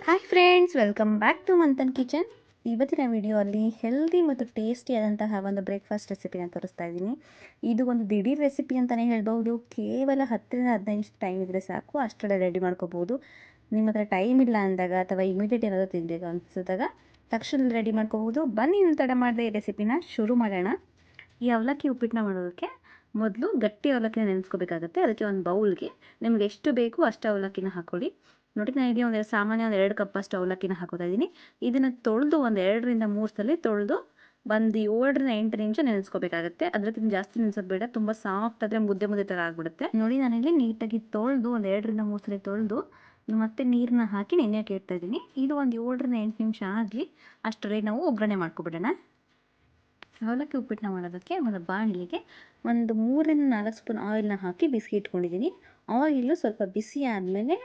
Hi friends, welcome back to Manthan kitchen. ಇವತ್ತಿನ ವಿಡಿಯೋಲ್ಲಿ healthy ಮತ್ತು ಟೇಸ್ಟಿಯಾದಂತಹ ಒಂದು ಬ್ರೇಕ್ಫಾಸ್ಟ್ ರೆಸಿಪಿನ ತೋರಿಸ್ತಾ ಇದ್ದೀನಿ. ಇದು ಒಂದು ದಿಢೀರ್ ರೆಸಿಪಿ ಅಂತಲೇ ಹೇಳ್ಬೋದು. ಕೇವಲ 10-15 ನಿಮಿಷ ಟೈಮ್ ಇದ್ದರೆ ಸಾಕು, ಅಷ್ಟರಲ್ಲೇ ರೆಡಿ ಮಾಡ್ಕೋಬೋದು. ನಿಮ್ಮ ಹತ್ರ ಟೈಮ್ ಇಲ್ಲ ಅಂದಾಗ ಅಥವಾ ಇಮಿಡಿಯೇಟ್ ಏನಾದರೂ ತಿನ್ನಬೇಕು ಅನಿಸಿದಾಗ ತಕ್ಷಣ ರೆಡಿ ಮಾಡ್ಕೋಬೋದು. ಬನ್ನಿ, ನೀವು ತಡ ಮಾಡದೆ ಈ ರೆಸಿಪಿನ ಶುರು ಮಾಡೋಣ. ಈ ಅವಲಕ್ಕಿ ಉಪ್ಪಿಟ್ಟನ್ನ ಮಾಡೋದಕ್ಕೆ ಮೊದಲು ಗಟ್ಟಿ ಅವಲಕ್ಕಿನ ನೆನೆಸ್ಕೋಬೇಕಾಗುತ್ತೆ. ಅದಕ್ಕೆ ಒಂದು ಬೌಲ್ಗೆ ನಿಮ್ಗೆ ಎಷ್ಟು ಬೇಕು ಅಷ್ಟು ಅವಲಕ್ಕಿನ ಹಾಕ್ಕೊಳ್ಳಿ. ನೋಡಿ, ನಾನು ಇಲ್ಲಿ ಸಾಮಾನ್ಯ 2 ಕಪ್ಪಷ್ಟು ಅವಲಕ್ಕಿನ ಹಾಕೋತಾ ಇದ್ದೀನಿ. ಇದನ್ನು ತೊಳೆದು 2-3 ಸಲ ತೊಳೆದು ಒಂದು 7-8 ನಿಮಿಷ ನೆನೆಸ್ಕೋಬೇಕಾಗುತ್ತೆ. ಅದಕ್ಕಿಂತ ಜಾಸ್ತಿ ನೆನೆಸೋದು ಬೇಡ, ತುಂಬ ಸಾಫ್ಟ್ ಆದರೆ ಮುದ್ದೆ ಥರ ಆಗಿಬಿಡುತ್ತೆ. ನೋಡಿ, ನಾನಿಲ್ಲಿ ನೀಟಾಗಿ ತೊಳೆದು 2-3 ಸಲ ತೊಳೆದು ಮತ್ತೆ ನೀರನ್ನ ಹಾಕಿ ನೆನೆಯೋಕೆ ಇಡ್ತಾ ಇದ್ದೀನಿ. ಇದು ಒಂದು 7-8 ನಿಮಿಷ ಆಗಲಿ, ಅಷ್ಟರಲ್ಲಿ ನಾವು ಒಗ್ಗರಣೆ ಮಾಡ್ಕೊಬಿಡೋಣ. ಅವಲಕ್ಕಿ ಉಪ್ಪಿಟ್ಟನ್ನ ಮಾಡೋದಕ್ಕೆ ಒಂದು ಬಾಣಲಿಗೆ ಒಂದು 3-4 ಸ್ಪೂನ್ ಆಯಿಲ್ನ ಹಾಕಿ ಬಿಸಿ ಇಟ್ಕೊಂಡಿದ್ದೀನಿ. ಆಯಿಲು ಸ್ವಲ್ಪ ಬಿಸಿ ಆದಮೇಲೆ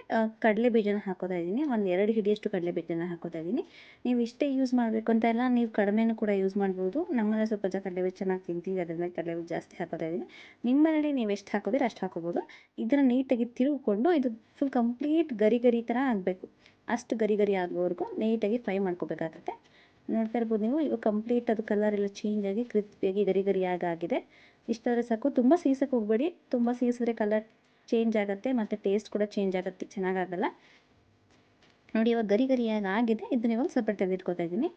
ಕಡಲೆ ಬೀಜನ ಹಾಕೋತಾ ಇದ್ದೀನಿ. ಒಂದು 2 ಹಿಡಿಯಷ್ಟು ಕಡಲೆ ಬೀಜನ ಹಾಕೋತಾ ಇದ್ದೀನಿ. ನೀವು ಇಷ್ಟೇ ಯೂಸ್ ಮಾಡಬೇಕು ಅಂತ ಇಲ್ಲ, ನೀವು ಕಡಿಮೆನೂ ಕೂಡ ಯೂಸ್ ಮಾಡ್ಬೋದು. ನಮ್ಮಲ್ಲಿ ಸ್ವಲ್ಪ ಕಡಲೆ ಬೀಜ ಚೆನ್ನಾಗಿ ತಿಂತೀವಿ, ಅದರಿಂದ ಕಡಲೆ ಬೀಜ ಜಾಸ್ತಿ ಹಾಕೋತಾ ಇದ್ದೀನಿ. ನಿಮ್ಮಲ್ಲಿ ನೀವು ಎಷ್ಟು ಹಾಕೋದಿರ ಅಷ್ಟು ಹಾಕೋಬೋದು. ಇದನ್ನು ನೀಟಾಗಿ ತಿರುಗಿಕೊಂಡು ಇದು ಫುಲ್ ಕಂಪ್ಲೀಟ್ ಗರಿ ಥರ ಆಗಬೇಕು. ಅಷ್ಟು ಗರಿ ಆಗೋವರೆಗೂ ನೀಟಾಗಿ ಫ್ರೈ ಮಾಡ್ಕೋಬೇಕಾಗುತ್ತೆ. ನೋಡ್ತಾ ಇರ್ಬೋದು ನೀವು, ಈಗ ಕಂಪ್ಲೀಟ್ ಅದು ಕಲರ್ ಎಲ್ಲ ಚೇಂಜ್ ಆಗಿ ಕ್ರಿಸ್ಪಿಯಾಗಿ ಗರಿಯಾಗಿ ಆಗಿದೆ. ಇಷ್ಟಾದರೆ ಸಾಕು. ತುಂಬ ಸೀಸಕ್ಕೆ ಹೋಗಬೇಡಿ, ತುಂಬ ಸೀಸಿದ್ರೆ ಕಲರ್ ಚೇಂಜ್ ಆಗುತ್ತೆ ಮತ್ತು ಟೇಸ್ಟ್ ಕೂಡ ಚೇಂಜ್ ಆಗುತ್ತೆ, ಚೆನ್ನಾಗಾಗಲ್ಲ. ನೋಡಿ, ಇವಾಗ ಗರಿಯಾಗಿ ಆಗಿದೆ. ಇದನ್ನ ಇವಾಗ ಸ್ವಲ್ಪ ತೆಗೆದಿಟ್ಕೊತಾ ಇದ್ದೀನಿ.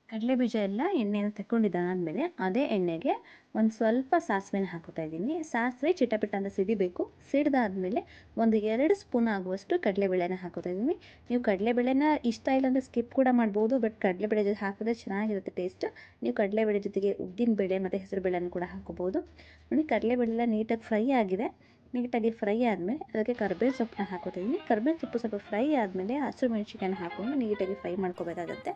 ಕಡಲೆಬೀಜ ಎಲ್ಲ ಎಣ್ಣೆನ ತಗೊಂಡಿದ್ದಾದಮೇಲೆ ಅದೇ ಎಣ್ಣೆಗೆ ಒಂದು ಸ್ವಲ್ಪ ಸಾಸಿವೆನ ಹಾಕೋತಾ ಇದ್ದೀನಿ. ಸಾಸಿವೆ ಚಿಟಪಿಟ ಅಂತ ಸಿಡಿಬೇಕು. ಸಿಡಿದಾದ್ಮೇಲೆ ಒಂದು 2 ಸ್ಪೂನ್ ಆಗುವಷ್ಟು ಕಡಲೆಬೇಳೆನ ಹಾಕೋತಾ ಇದ್ದೀನಿ. ನೀವು ಕಡಲೆಬೇಳೆನ ಇಷ್ಟ ಇಲ್ಲ ಅಂದರೆ ಸ್ಕಿಪ್ ಕೂಡ ಮಾಡ್ಬೋದು, ಬಟ್ ಕಡಲೆಬೇಳೆ ಜೊತೆ ಹಾಕಿದ್ರೆ ಚೆನ್ನಾಗಿರುತ್ತೆ ಟೇಸ್ಟ್. ನೀವು ಕಡಲೆಬೇಳೆ ಜೊತೆಗೆ ಉದ್ದಿನಬೇಳೆ ಮತ್ತು ಹೆಸರುಬೇಳೆನ ಕೂಡ ಹಾಕೋಬೋದು. ನೋಡಿ, ಕಡಲೆಬೇಳೆ ಎಲ್ಲ ನೀಟಾಗಿ ಫ್ರೈ ಆಗಿದೆ. ನೀಟಾಗಿ ಫ್ರೈ ಆದಮೇಲೆ ಅದಕ್ಕೆ ಕರಿಬೇವು ಸೊಪ್ಪನ್ನ ಹಾಕೋತಿದ್ದೀನಿ. ಕರಿಬೇವು ಸೊಪ್ಪು ಸ್ವಲ್ಪ ಫ್ರೈ ಆದಮೇಲೆ ಹಸಿರು ಮೆಣಸಿನ್ಕಾಯಿನ ಹಾಕ್ಕೊಂಡು ನೀಟಾಗಿ ಫ್ರೈ ಮಾಡ್ಕೋಬೇಕಾಗತ್ತೆ.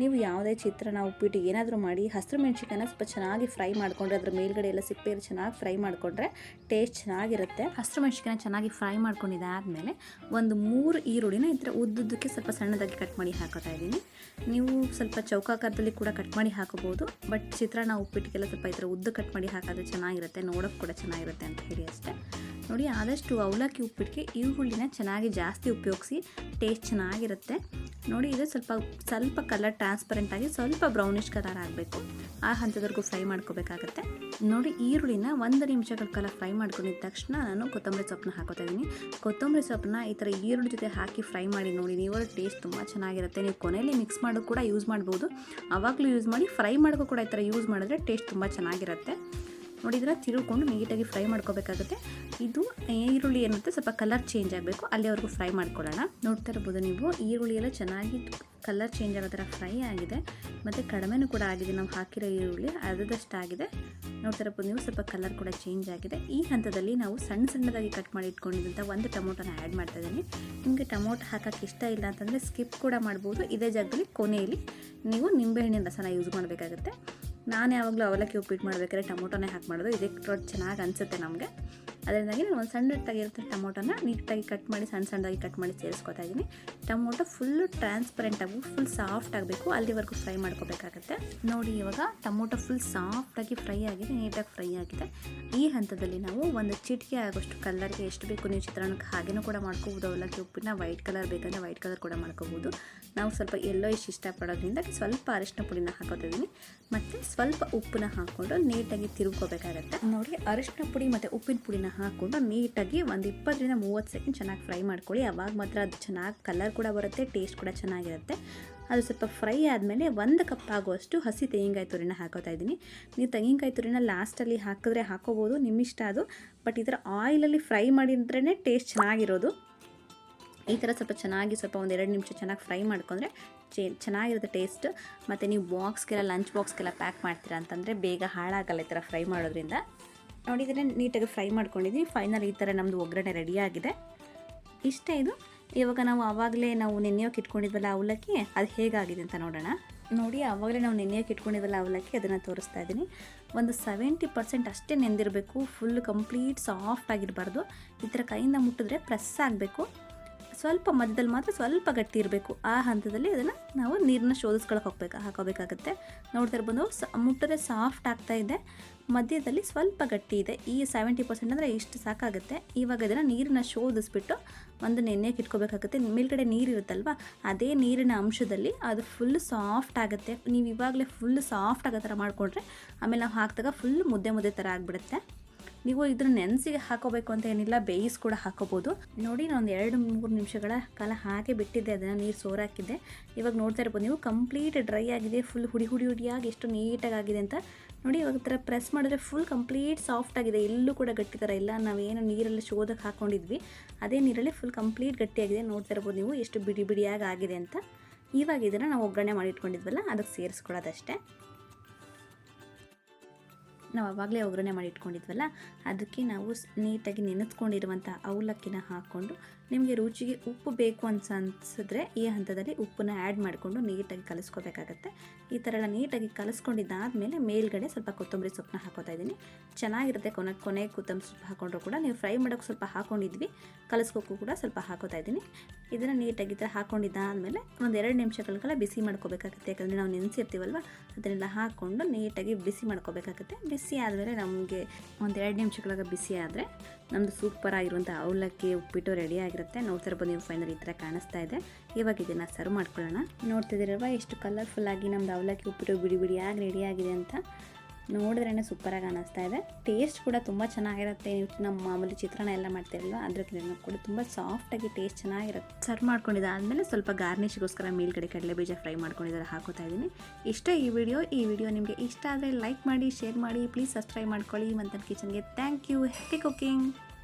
ನೀವು ಯಾವುದೇ ಚಿತ್ರಾನ್ನ, ಉಪ್ಪಿಟ್ಟು ಏನಾದರೂ ಮಾಡಿ ಹಸಿರು ಮೆಣಸಿನ್ಕಾಯಿನ ಸ್ವಲ್ಪ ಚೆನ್ನಾಗಿ ಫ್ರೈ ಮಾಡಿಕೊಂಡ್ರೆ, ಅದ್ರ ಮೇಲ್ಗಡೆ ಎಲ್ಲ ಸಿಪ್ಪೆ ಚೆನ್ನಾಗಿ ಫ್ರೈ ಮಾಡಿಕೊಂಡ್ರೆ ಟೇಸ್ಟ್ ಚೆನ್ನಾಗಿರುತ್ತೆ. ಹಸಿರು ಮೆಣಸಿನ್ಕಾಯಿನ ಚೆನ್ನಾಗಿ ಫ್ರೈ ಮಾಡ್ಕೊಂಡಿದ್ದಾದಮೇಲೆ ಒಂದು 3 ಈರುಳ್ಳಿನ ಈ ಥರ ಉದ್ದುದ್ದಕ್ಕೆ ಸ್ವಲ್ಪ ಸಣ್ಣದಾಗಿ ಕಟ್ ಮಾಡಿ ಹಾಕೋತಾ ಇದ್ದೀನಿ. ನೀವು ಸ್ವಲ್ಪ ಚೌಕಾಕಾರದಲ್ಲಿ ಕೂಡ ಕಟ್ ಮಾಡಿ ಹಾಕೋಬೋದು, ಬಟ್ ಚಿತ್ರಾನ್ನ, ಉಪ್ಪಿಟ್ಟಿಗೆಲ್ಲ ಸ್ವಲ್ಪ ಈ ಥರ ಉದ್ದು ಕಟ್ ಮಾಡಿ ಹಾಕಿದ್ರೆ ಚೆನ್ನಾಗಿರುತ್ತೆ, ನೋಡೋಕ್ಕೆ ಕೂಡ ಚೆನ್ನಾಗಿರುತ್ತೆ ಅಂತ ಹೇಳಿ ಅಷ್ಟೇ. ನೋಡಿ, ಆದಷ್ಟು ಅವಲಕ್ಕಿ ಉಪ್ಪಿಟ್ಟಿಗೆ ಈರುಳ್ಳಿನ ಚೆನ್ನಾಗಿ ಜಾಸ್ತಿ ಉಪಯೋಗಿಸಿ, ಟೇಸ್ಟ್ ಚೆನ್ನಾಗಿರುತ್ತೆ. ನೋಡಿ, ಇದು ಸ್ವಲ್ಪ ಕಲರ್ ಟ್ರಾನ್ಸ್ಪರೆಂಟಾಗಿ ಸ್ವಲ್ಪ ಬ್ರೌನಿಷ್ ಕಲರ್ ಆಗಬೇಕು. ಆ ಹಂತದವರೆಗೂ ಫ್ರೈ ಮಾಡ್ಕೋಬೇಕಾಗತ್ತೆ. ನೋಡಿ, ಈರುಳ್ಳಿನ 1 ನಿಮಿಷಗಳ ಕಾಲ ಫ್ರೈ ಮಾಡ್ಕೊಂಡಿದ್ದ ತಕ್ಷಣ ನಾನು ಕೊತ್ತಂಬರಿ ಸೊಪ್ಪನ್ನ ಹಾಕೋತಾ ಇದ್ದೀನಿ. ಕೊತ್ತಂಬರಿ ಸೊಪ್ಪನ್ನ ಈ ಥರ ಈರುಳ್ಳಿ ಜೊತೆ ಹಾಕಿ ಫ್ರೈ ಮಾಡಿ ನೋಡಿ, ನೀವು ಟೇಸ್ಟ್ ತುಂಬ ಚೆನ್ನಾಗಿರುತ್ತೆ. ನೀವು ಕೊನೆಯಲ್ಲಿ ಮಿಕ್ಸ್ ಮಾಡೋದು ಕೂಡ ಯೂಸ್ ಮಾಡ್ಬೋದು, ಆವಾಗಲೂ ಯೂಸ್ ಮಾಡಿ. ಫ್ರೈ ಮಾಡೋಕ್ಕೂ ಕೂಡ ಈ ಥರ ಯೂಸ್ ಮಾಡಿದ್ರೆ ಟೇಸ್ಟ್ ತುಂಬ ಚೆನ್ನಾಗಿರುತ್ತೆ. ನೋಡಿ, ಇದನ್ನು ತಿರುಗಿಕೊಂಡು ನೀಟಾಗಿ ಫ್ರೈ ಮಾಡ್ಕೋಬೇಕಾಗುತ್ತೆ. ಇದು ಈರುಳ್ಳಿ ಏನುತ್ತೆ ಸ್ವಲ್ಪ ಕಲರ್ ಚೇಂಜ್ ಆಗಬೇಕು, ಅಲ್ಲಿವರೆಗೂ ಫ್ರೈ ಮಾಡ್ಕೊಳ್ಳೋಣ. ನೋಡ್ತಾ ಇರ್ಬೋದು ನೀವು, ಈರುಳ್ಳಿ ಎಲ್ಲ ಚೆನ್ನಾಗಿ ಕಲರ್ ಚೇಂಜ್ ಆಗೋ ಥರ ಫ್ರೈ ಆಗಿದೆ ಮತ್ತು ಕಡಿಮೆನೂ ಕೂಡ ಆಗಿದೆ. ನಾವು ಹಾಕಿರೋ ಈರುಳ್ಳಿ ಅರ್ಧದಷ್ಟು ಆಗಿದೆ. ನೋಡ್ತಾ ಇರ್ಬೋದು ನೀವು, ಸ್ವಲ್ಪ ಕಲರ್ ಕೂಡ ಚೇಂಜ್ ಆಗಿದೆ. ಈ ಹಂತದಲ್ಲಿ ನಾವು ಸಣ್ಣದಾಗಿ ಕಟ್ ಮಾಡಿ ಇಟ್ಕೊಂಡಿದ್ದಂಥ ಒಂದು ಟೊಮೊಟೊನ ಆ್ಯಡ್ ಮಾಡ್ತಾ ಇದ್ದೀನಿ. ನಿಮಗೆ ಟೊಮೊಟೊ ಹಾಕೋಕ್ಕೆ ಇಷ್ಟ ಇಲ್ಲ ಅಂತಂದರೆ ಸ್ಕಿಪ್ ಕೂಡ ಮಾಡ್ಬೋದು. ಇದೇ ಜಾಗದಲ್ಲಿ ಕೊನೆಯಲ್ಲಿ ನೀವು ನಿಂಬೆಹಣ್ಣಿನ ರಸನ ಯೂಸ್ ಮಾಡಬೇಕಾಗುತ್ತೆ. ನಾನು ಯಾವಾಗಲೂ ಅವಲಕ್ಕಿ ಉಪ್ಪಿಟ್ಟು ಮಾಡಬೇಕಾದ್ರೆ ಟೊಮೊಟೊನೇ ಹಾಕಿ ಮಾಡೋದು, ಇದಕ್ಕೆ ಚೆನ್ನಾಗಿ ಅನಿಸುತ್ತೆ ನಮಗೆ. ಅದರಿಂದಾಗಿ ನಾನು ಒಂದು ಸಣ್ಣದಾಗಿರುತ್ತೆ ಟೊಮೊಟೊನ ನೀಟಾಗಿ ಕಟ್ ಮಾಡಿ ಸಣ್ಣದಾಗಿ ಕಟ್ ಮಾಡಿ ಸೇರಿಸ್ಕೊತಾ ಇದ್ದೀನಿ. ಟೊಮೊಟೊ ಫುಲ್ಲು ಟ್ರಾನ್ಸ್ಪರೆಂಟ್ ಆಗಿ ಫುಲ್ ಸಾಫ್ಟ್ ಆಗಬೇಕು, ಅಲ್ಲಿವರೆಗೂ ಫ್ರೈ ಮಾಡ್ಕೋಬೇಕಾಗತ್ತೆ. ನೋಡಿ, ಇವಾಗ ಟೊಮೊಟೊ ಫುಲ್ ಸಾಫ್ಟಾಗಿ ಫ್ರೈ ಆಗಿದೆ, ನೀಟಾಗಿ ಫ್ರೈ ಆಗಿದೆ. ಈ ಹಂತದಲ್ಲಿ ನಾವು ಒಂದು ಚಿಟಿಕೆ ಆಗೋಷ್ಟು ಕಲರ್ಗೆ ಎಷ್ಟು ಬೇಕು ನೀವು ಚಿತ್ರಾನ್ನಕ್ಕೆ ಹಾಗೇನೂ ಕೂಡ ಮಾಡ್ಕೋಬೋದು. ಅವಲಕ್ಕಿ ಉಪ್ಪಿಟ್ಟನ್ನ ವೈಟ್ ಕಲರ್ ಬೇಕಂದರೆ ವೈಟ್ ಕಲರ್ ಕೂಡ ಮಾಡ್ಕೋಬೋದು. ನಾವು ಸ್ವಲ್ಪ ಯೆಲ್ಲೋಯಿಶ್ ಇಷ್ಟಪಡೋದ್ರಿಂದ ಸ್ವಲ್ಪ ಅರಿಶಿನ ಪುಡಿನ ಹಾಕೋತಿದ್ದೀನಿ ಮತ್ತು ಸ್ವಲ್ಪ ಉಪ್ಪನ್ನ ಹಾಕ್ಕೊಂಡು ನೀಟಾಗಿ ತಿರುಗ್ಕೋಬೇಕಾಗತ್ತೆ. ನೋಡಿ, ಅರಿಶಿನ ಪುಡಿ ಮತ್ತು ಉಪ್ಪಿನ ಪುಡಿನ ಹಾಕ್ಕೊಂಡು ನೀಟಾಗಿ ಒಂದು 20-30 ಸೆಕೆಂಡ್ ಚೆನ್ನಾಗಿ ಫ್ರೈ ಮಾಡ್ಕೊಳ್ಳಿ. ಆವಾಗ ಮಾತ್ರ ಅದು ಚೆನ್ನಾಗಿ ಕಲರ್ ಕೂಡ ಬರುತ್ತೆ, ಟೇಸ್ಟ್ ಕೂಡ ಚೆನ್ನಾಗಿರುತ್ತೆ. ಅದು ಸ್ವಲ್ಪ ಫ್ರೈ ಆದಮೇಲೆ 1 ಕಪ್ ಆಗುವಷ್ಟು ಹಸಿ ತೆಂಗಿನಕಾಯಿ ತುರಿನ ಹಾಕೋತಾ ಇದ್ದೀನಿ. ನೀವು ತೆಂಗಿನಕಾಯಿ ತುರಿನ ಲಾಸ್ಟಲ್ಲಿ ಹಾಕಿದ್ರೆ ಹಾಕೋಬೋದು, ನಿಮ್ಮಿಷ್ಟ ಅದು. ಬಟ್ ಈ ಥರ ಆಯಿಲಲ್ಲಿ ಫ್ರೈ ಮಾಡಿದ್ರೇ ಟೇಸ್ಟ್ ಚೆನ್ನಾಗಿರೋದು. ಈ ಥರ ಸ್ವಲ್ಪ ಒಂದು 2 ನಿಮಿಷ ಚೆನ್ನಾಗಿ ಫ್ರೈ ಮಾಡ್ಕೊಂಡ್ರೆ ಚೆನ್ನಾಗಿರುತ್ತೆ ಟೇಸ್ಟ್. ಮತ್ತು ನೀವು ಲಂಚ್ ಬಾಕ್ಸ್ಗೆಲ್ಲ ಪ್ಯಾಕ್ ಮಾಡ್ತೀರಾ ಅಂತಂದರೆ ಬೇಗ ಹಾಳಾಗಲ್ಲ ಈ ಥರ ಫ್ರೈ ಮಾಡೋದ್ರಿಂದ. ನೋಡಿ, ಇದನ್ನೇ ನೀಟಾಗಿ ಫ್ರೈ ಮಾಡ್ಕೊಂಡಿದ್ದೀನಿ. ಫೈನಲ್ ಈ ಥರ ನಮ್ಮದು ಒಗ್ಗರಣೆ ರೆಡಿಯಾಗಿದೆ. ಇಷ್ಟೇ ಇದು. ಇವಾಗ ನಾವು ನೆನೆಯೋಕೆ ಇಟ್ಕೊಂಡಿದ್ವಲ್ಲ ಅವಲಕ್ಕಿ, ಅದು ಹೇಗಾಗಿದೆ ಅಂತ ನೋಡೋಣ. ನೋಡಿ, ಆವಾಗಲೇ ನಾವು ನೆನೆಯೋಕೆ ಇಟ್ಕೊಂಡಿದ್ವಲ್ಲ ಅವಲಕ್ಕಿ, ಅದನ್ನು ತೋರಿಸ್ತಾ ಇದ್ದೀನಿ. ಒಂದು 70% ಅಷ್ಟೇ ನೆಂದಿರಬೇಕು, ಫುಲ್ ಕಂಪ್ಲೀಟ್ ಸಾಫ್ಟ್ ಆಗಿರಬಾರ್ದು. ಈ ಥರ ಕೈಯಿಂದ ಮುಟ್ಟಿದ್ರೆ ಪ್ರೆಸ್ ಆಗಬೇಕು. ಸ್ವಲ್ಪ ಮಧ್ಯದಲ್ಲಿ ಮಾತ್ರ ಸ್ವಲ್ಪ ಗಟ್ಟಿ ಇರಬೇಕು. ಆ ಹಂತದಲ್ಲಿ ಅದನ್ನು ನಾವು ನೀರನ್ನ ಶೋಧಿಸ್ಕೊಳಕ್ಕೆ ಹಾಕೋಬೇಕಾಗುತ್ತೆ. ನೋಡ್ತಾ ಇರ್ಬೋದು, ಮುಟ್ಟಿದ್ರೆ ಸಾಫ್ಟ್ ಆಗ್ತಾ ಇದೆ ಮಧ್ಯದಲ್ಲಿ ಸ್ವಲ್ಪ ಗಟ್ಟಿ ಇದೆ. ಈ 70% ಅಂದರೆ ಇಷ್ಟು ಸಾಕಾಗುತ್ತೆ. ಇವಾಗ ಇದನ್ನು ನೀರನ್ನ ಶೋಧಿಸ್ಬಿಟ್ಟು ಒಂದು ನೆನೆಯಕ್ಕೆ ಇಟ್ಕೋಬೇಕಾಗುತ್ತೆ. ಮೇಲ್ಗಡೆ ನೀರಿರುತ್ತಲ್ವ, ಅದೇ ನೀರಿನ ಅಂಶದಲ್ಲಿ ಅದು ಫುಲ್ ಸಾಫ್ಟ್ ಆಗುತ್ತೆ. ನೀವು ಇವಾಗಲೇ ಫುಲ್ ಸಾಫ್ಟ್ ಆಗೋ ಥರ ಮಾಡಿಕೊಂಡ್ರೆ ಆಮೇಲೆ ನಾವು ಹಾಕಿದಾಗ ಫುಲ್ ಮುದ್ದೆ ಮುದ್ದೆ ಥರ ಆಗಿಬಿಡುತ್ತೆ. ನೀವು ಇದನ್ನ ನೆನೆಸಿಗೆ ಹಾಕೋಬೇಕು ಅಂತ ಏನಿಲ್ಲ, ಬೇಯಿಸಿ ಕೂಡ ಹಾಕೋಬೋದು. ನೋಡಿ ನಾನು 2-3 ನಿಮಿಷಗಳ ಕಾಲ ಹಾಗೆ ಬಿಟ್ಟಿದ್ದೆ, ಅದನ್ನು ನೀರು ಸೋರಾಕಿದ್ದೆ. ಇವಾಗ ನೋಡ್ತಾ ಇರ್ಬೋದು ನೀವು, ಕಂಪ್ಲೀಟ್ ಡ್ರೈ ಆಗಿದೆ, ಫುಲ್ ಹುಡಿಯಾಗಿ ಎಷ್ಟು ನೀಟಾಗಿ ಆಗಿದೆ ಅಂತ ನೋಡಿ. ಇವಾಗ ಥರ ಪ್ರೆಸ್ ಮಾಡಿದ್ರೆ ಫುಲ್ ಕಂಪ್ಲೀಟ್ ಸಾಫ್ಟ್ ಆಗಿದೆ, ಎಲ್ಲೂ ಕೂಡ ಗಟ್ಟಿ ಥರ ಇಲ್ಲ. ನಾವೇನು ನೀರಲ್ಲಿ ಶೋಧಕ್ಕೆ ಹಾಕ್ಕೊಂಡಿದ್ವಿ ಅದೇ ನೀರಲ್ಲಿ ಫುಲ್ ಕಂಪ್ಲೀಟ್ ಗಟ್ಟಿಯಾಗಿದೆ. ನೋಡ್ತಾ ಇರ್ಬೋದು ನೀವು ಎಷ್ಟು ಬಿಡಿಯಾಗಿ ಆಗಿದೆ ಅಂತ. ಇವಾಗ ಇದನ್ನು ನಾವು ಒಗ್ಗರಣೆ ಮಾಡಿ ಇಟ್ಕೊಂಡಿದ್ವಲ್ಲ ಅದಕ್ಕೆ ಸೇರಿಸ್ಕೊಳ್ಳೋದಷ್ಟೇ. ನಾವು ಆವಾಗಲೇ ಒಗ್ಗರಣೆ ಮಾಡಿ ಇಟ್ಕೊಂಡಿದ್ವಲ್ಲ ಅದಕ್ಕೆ ನಾವು ನೀಟಾಗಿ ನೆನೆಸ್ಕೊಂಡಿರುವಂಥ ಅವಲಕ್ಕಿನ ಹಾಕ್ಕೊಂಡು, ನಿಮಗೆ ರುಚಿಗೆ ಉಪ್ಪು ಬೇಕು ಅನ್ಸಿದ್ರೆ ಈ ಹಂತದಲ್ಲಿ ಉಪ್ಪನ್ನ ಆ್ಯಡ್ ಮಾಡಿಕೊಂಡು ನೀಟಾಗಿ ಕಲಿಸ್ಕೋಬೇಕಾಗತ್ತೆ. ಈ ಥರ ಎಲ್ಲ ನೀಟಾಗಿ ಕಲಿಸ್ಕೊಂಡಿದ್ದಾದಮೇಲೆ ಮೇಲ್ಗಡೆ ಸ್ವಲ್ಪ ಕೊತ್ತಂಬರಿ ಸೊಪ್ಪನ್ನ ಹಾಕೋತಾ ಇದ್ದೀನಿ. ಚೆನ್ನಾಗಿರುತ್ತೆ. ಕೊನೆಗೆ ಕೊತ್ತಂಬರಿ ಸೊಪ್ಪು ಹಾಕೊಂಡ್ರು ಕೂಡ, ನೀವು ಫ್ರೈ ಮಾಡೋಕ್ಕೆ ಸ್ವಲ್ಪ ಹಾಕ್ಕೊಂಡಿದ್ವಿ, ಕಲಿಸ್ಕೋಕ್ಕೂ ಕೂಡ ಸ್ವಲ್ಪ ಹಾಕೋತಾ ಇದ್ದೀನಿ. ಇದನ್ನು ನೀಟಾಗಿ ಈ ಥರ ಹಾಕ್ಕೊಂಡಿದ್ದಾದಮೇಲೆ ಒಂದು 2 ನಿಮಿಷಗಳ ಕಾಲ ಬಿಸಿ ಮಾಡ್ಕೋಬೇಕಾಗುತ್ತೆ. ಯಾಕಂದರೆ ನಾವು ನೆನೆಸಿರ್ತೀವಲ್ವ, ಅದನ್ನೆಲ್ಲ ಹಾಕ್ಕೊಂಡು ನೀಟಾಗಿ ಬಿಸಿ ಮಾಡ್ಕೋಬೇಕಾಗುತ್ತೆ. ಬಿಸಿ ಆದಮೇಲೆ ನಮಗೆ ಒಂದು 2 ನಿಮಿಷಗಳ ಬಿಸಿ ಆದರೆ ನಮ್ಮದು ಸೂಪರ್ ಆಗಿರುವಂಥ ಅವಲಕ್ಕಿ ಉಪ್ಪಿಟ್ಟು ರೆಡಿ ಆಗಿರುತ್ತೆ. ನೋಡ್ತಾ ಇರ್ಬೋದು ನೀವು, ಫೈನಲ್ ಈ ಥರ ಕಾಣಿಸ್ತಾ ಇದೆ. ಇವಾಗ ಇದನ್ನು ಸರ್ವ್ ಮಾಡ್ಕೊಳ್ಳೋಣ. ನೋಡ್ತಿದ್ದೀರಲ್ವ ಎಷ್ಟು ಕಲರ್ಫುಲ್ಲಾಗಿ ನಮ್ಮದು ಅವಲಕ್ಕಿ ಉಪ್ಪಿಟ್ಟು ಬಿಡಿಯಾಗಿ ರೆಡಿಯಾಗಿದೆ ಅಂತ. ನೋಡಿದ್ರೇ ಸೂಪರಾಗಿ ಅನ್ನಿಸ್ತಾ ಇದೆ. ಟೇಸ್ಟ್ ಕೂಡ ತುಂಬ ಚೆನ್ನಾಗಿರುತ್ತೆ. ನೀವು ನಮ್ಮ ಮಾಮೂಲಿ ಚಿತ್ರಾನ್ನ ಎಲ್ಲ ಮಾಡ್ತೀರಲ್ವ ಅದಕ್ಕಿಂತ ಕೂಡ ತುಂಬ ಸಾಫ್ಟಾಗಿ ಟೇಸ್ಟ್ ಚೆನ್ನಾಗಿರುತ್ತೆ. ಸರ್ವ್ ಮಾಡ್ಕೊಂಡಿದ್ದಾದಮೇಲೆ ಸ್ವಲ್ಪ ಗಾರ್ನಿಷ್ಗೋಸ್ಕರ ಮೇಲ್ಗಡೆ ಕಡಲೆ ಬೀಜ ಫ್ರೈ ಮಾಡ್ಕೊಂಡಿದ್ದಾರೆ ಹಾಕೋತಾ ಇದ್ದೀನಿ. ಇಷ್ಟೇ ಈ ವಿಡಿಯೋ ನಿಮಗೆ ಇಷ್ಟ ಆದರೆ ಲೈಕ್ ಮಾಡಿ, ಶೇರ್ ಮಾಡಿ, ಪ್ಲೀಸ್ ಸಬ್ಸ್ಕ್ರೈಬ್ ಮಾಡ್ಕೊಳ್ಳಿ. ಮಂಥನ್ ಕಿಚನ್ಗೆ ಥ್ಯಾಂಕ್ ಯು. Happy cooking.